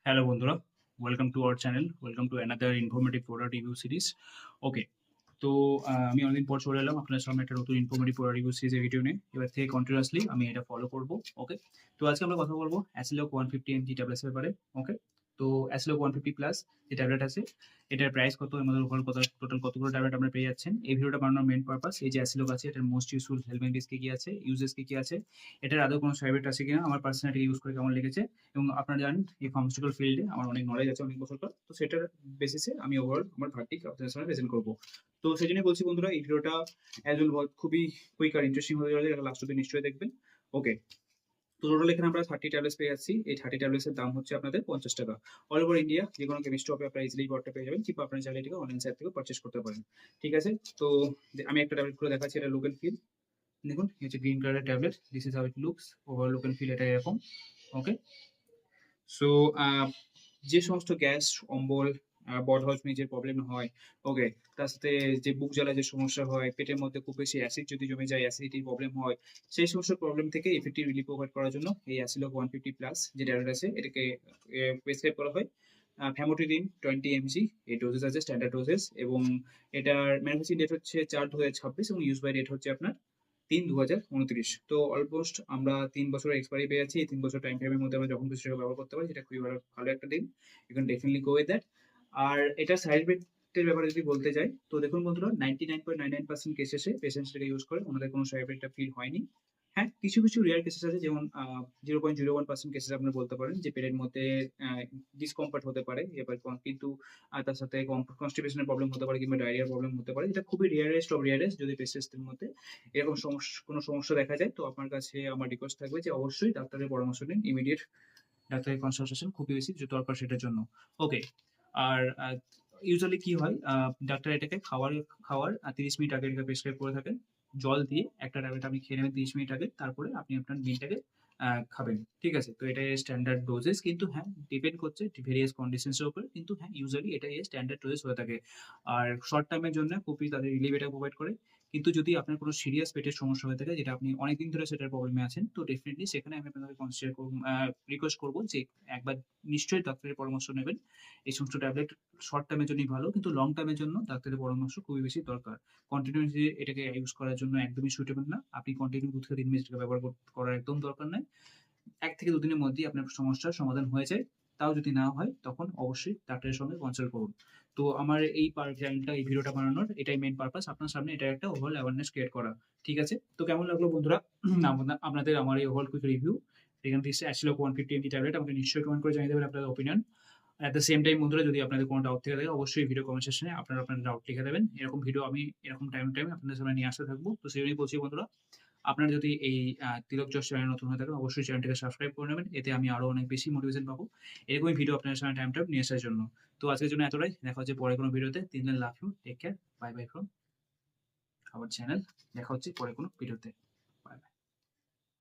Hello বন্ধুরা, welcome to our channel, welcome to another informative product review series. Okay, তো আমি অনেকদিন পর চলে এলাম আপনার সামনে একটা নতুন ইনফরমেটিভ প্রোডাক্ট রিভিউ সিরিজের ভিডিও নিয়ে। এবার থেকে কন্টিনিউয়াসলি আমি এটা ফলো করবো। ওকে, তো আজকে আমরা কথা বলবো অ্যাসিলক 150 mg ট্যাবলেটসের ব্যাপারে। ওকে, তো অ্যাসিলক 150 প্লাস যে ট্যাবলেট আছে, এটার প্রাইস কত, আমাদের ওভারঅল কত, টোটাল কতগুলো ট্যাবলেট আমরা পেয়ে যাচ্ছেন। এই ভিডিওটা বানানোর মেন পারপাস এই যে অ্যাসিলক আছে, এটার মোস্ট ইউজফুল হেলথ বেনিফিটস কি কি আছে, ইউজেস কি কি আছে, এটার আদৌ কোনো সাইড এফেক্ট আছে কিনা, আমার পার্সোনালি ইউজ করে কেমন লেগেছে, এবং আপনারা জানেন এই ফার্মাসিউটিক্যাল ফিল্ডে আমার অনেক নলেজ আছে অনেক বছরকার, তো সেটার বেসিসে আমি ওভারঅল আমার ভার্টিক আপনাদের সামনে প্রেজেন্ট করবো। তো সেই জন্য বলছি বন্ধুরা, এই ভিডিওটা অ্যাজ ওয়েল খুবই কুইক আর ইন্টারেস্টিং হতে যাবে, এটা লাস্ট অব্দি নিশ্চয়ই দেখবেন। ওকে, তো টোটাল এখানে আমরা 30 ট্যাবলেটস পেয়ে যাচ্ছি। এই 30 ট্যাবলেটস এর দাম হচ্ছে আপনাদের 50 টাকা। অল ওভার ইন্ডিয়া যে কোনো কেমিস্ট শপে আপনারা ইজিলি প্রোডাক্টটা পেয়ে যাবেন, কিংবা আপনারা চাইলে এটাকে অনলাইন সাইট থেকে পারচেস করতে পারেন। ঠিক আছে, তো আমি একটা ট্যাবলেট করে দেখাচ্ছি, এটা লুক এন্ড ফিল। দেখুন এই হচ্ছে গ্রিন কালারের tablet, this is how it looks, over look and feel এটা এরকম। ওকে, সো যে সমস্ত গ্যাস, অম্বল, বদহজমি যে প্রবলেম হয়, ওকে, তার সাথে যে বুক জ্বালা যে সমস্যা হয়, পেটের মধ্যে খুব বেশি অ্যাসিড যদি জমে যায়, অ্যাসিডিটির প্রবলেম হয়, সেই সমস্ত প্রবলেম থেকে ইফেক্টিভ রিলিফ প্রোভাইড করার জন্য এই অ্যাসিলক 150 প্লাস যে ট্যাবলেট আছে, এটাকে প্রেসক্রাইব করা হয়। ফ্যামোটিডিন 20 mg, এই ডোজেস আছে স্ট্যান্ডার্ড ডোজেস, এবং এটার ম্যানুফ্যাকচারিং ডেট হচ্ছে 4/2026 এবং ইউজ বাই ডেট হচ্ছে আপনার 3/2029। তো অলমোস্ট আমরা 3 বছরের এক্সপায়ারি পেয়ে যাচ্ছি। এই 3 বছর টাইম ফ্রেমের মধ্যে আমরা যখন খুশি সেটা ব্যবহার করতে পারি, যেটা খুবই ভালো ভালো একটা দিন। You can definitely go with that. আর এটার সাইড ইফেক্টের ব্যাপারে যদি বলতে যাই, তো দেখুন বন্ধুরা, 99.99% কেসেসে পেশেন্টস এটাকে ইউজ করে ওনাদের কোনো সাইড ইফেক্টটা ফিল হয়নি। হ্যাঁ, কিছু কিছু রেয়ার কেসেস আছে, যেমন 0.01% কেসেস আপনি বলতে পারেন যে পেটের মধ্যে ডিসকমফর্ট হতে পারে, এবার কিন্তু তার সাথে কনস্টিপেশনের প্রবলেম হতে পারে, কিংবা ডায়রিয়ার প্রবলেম হতে পারে। এটা খুবই রেয়ারেস্ট অফ রেয়ারেস্ট। যদি পেশেন্টদের মধ্যে এরকম কোনো সমস্যা দেখা যায়, তো আপনার কাছে আমার রিকোয়েস্ট থাকবে যে অবশ্যই ডাক্তারের পরামর্শ নিন। ইমিডিয়েট ডাক্তারের কনসালটেশন খুবই বেশি যে দরকার সেটার জন্য। ওকে, আর ইউজুয়ালি কি হয়, ডাক্তার এটাকে খাওয়ার খাওয়ার 30 মিনিট আগে এটাকে প্রেসক্রাইব করে থাকেন। জল দিয়ে একটা ট্যাবলেট আপনি খেয়ে নেবেন 30 মিনিট আগে, তারপরে আপনি আপনার মিলটাকে খাবেন। ঠিক আছে, তো এটা স্ট্যান্ডার্ড ডোজেস, কিন্তু হ্যাঁ ডিপেন্ড করছে ভেরিয়াস কন্ডিশনস এর উপর, কিন্তু হ্যাঁ ইউজুয়ালি এটা স্ট্যান্ডার্ড ডোজেস হয়ে থাকে। আর শর্ট টাইমের জন্য খুবই তাদের রিলিফ এটা প্রোভাইড করে। কিন্তু যদি আপনার কোনো সিরিয়াস পেটের সমস্যা হয়ে থাকে, যেটা আপনি অনেকদিন ধরে সেটার প্রবলেমে আছেন, তো ডেফিনিটলি সেখানে আমি আপনাকে কনসিডার করব, রিকোয়েস্ট করবো যে একবার নিশ্চয়ই ডাক্তারের পরামর্শ নেবেন। এই সমস্ত ট্যাবলেট শর্ট টার্মের জন্যই ভালো, কিন্তু লং টার্মের জন্য ডাক্তারের পরামর্শ খুবই বেশি দরকার। কন্টিনিউয়াসলি এটাকে ইউজ করার জন্য একদমই সুইটেবল না। আপনি কন্টিনিউ 2 থেকে 3 মাস এটাকে ব্যবহার করার একদম দরকার নাই। 1 থেকে 2 দিনের মধ্যেই আপনার সমস্যার সমাধান হয়ে যায়। তাও যদি না হয়, তখন অবশ্যই ডাক্তারের সঙ্গে কনসাল্ট করুন। তো আমার এই চ্যানেলটা, এই ভিডিওটা বানানোর এটাই মেইন পারপাস, আপনার সামনে এটার একটা ওভারঅল অ্যাওয়ারনেস ক্রিয়েট করা। ঠিক আছে? তো কেমন লাগলো বন্ধুরা আপনাদের আমার এই ওভারঅল কুইক রিভিউ? এখান থেকে অ্যাসিলক 150 mg ট্যাবলেট আমাকে নিশ্চয়ই কমেন্ট করে জানিয়ে দেবেন আপনাদের opinion. At the same time বন্ধুরা, যদি আপনাদের কোনো ডাউট থেকে থাকে, অবশ্যই ভিডিও কমেন্ট সেকশনে আপনারা আপনাদের ডাউট লিখে দেবেন। এরকম ভিডিও আমি এরকম টাইমে আপনাদের সামনে নিয়ে আসতে থাকবো। তো সেই জন্যই বলছি বন্ধুরা, আপনারা যদি এই তিলক যশ চ্যানেলে নতুন হয়ে থাকেন, অবশ্যই চ্যানেলটিকে সাবস্ক্রাইব করে নেবেন। এতে আমি আরো অনেক বেশি মোটিভেশন পাবো এরকমই ভিডিও আপনাদের সামনে টাইম নিয়ে আসার জন্য। তো আজকের জন্য এতটাই। দেখা হচ্ছে পরে কোনো ভিডিওতে। তিন দিন love you, take care, bye bye from our channel. দেখা হচ্ছে পরে কোনো ভিডিওতে।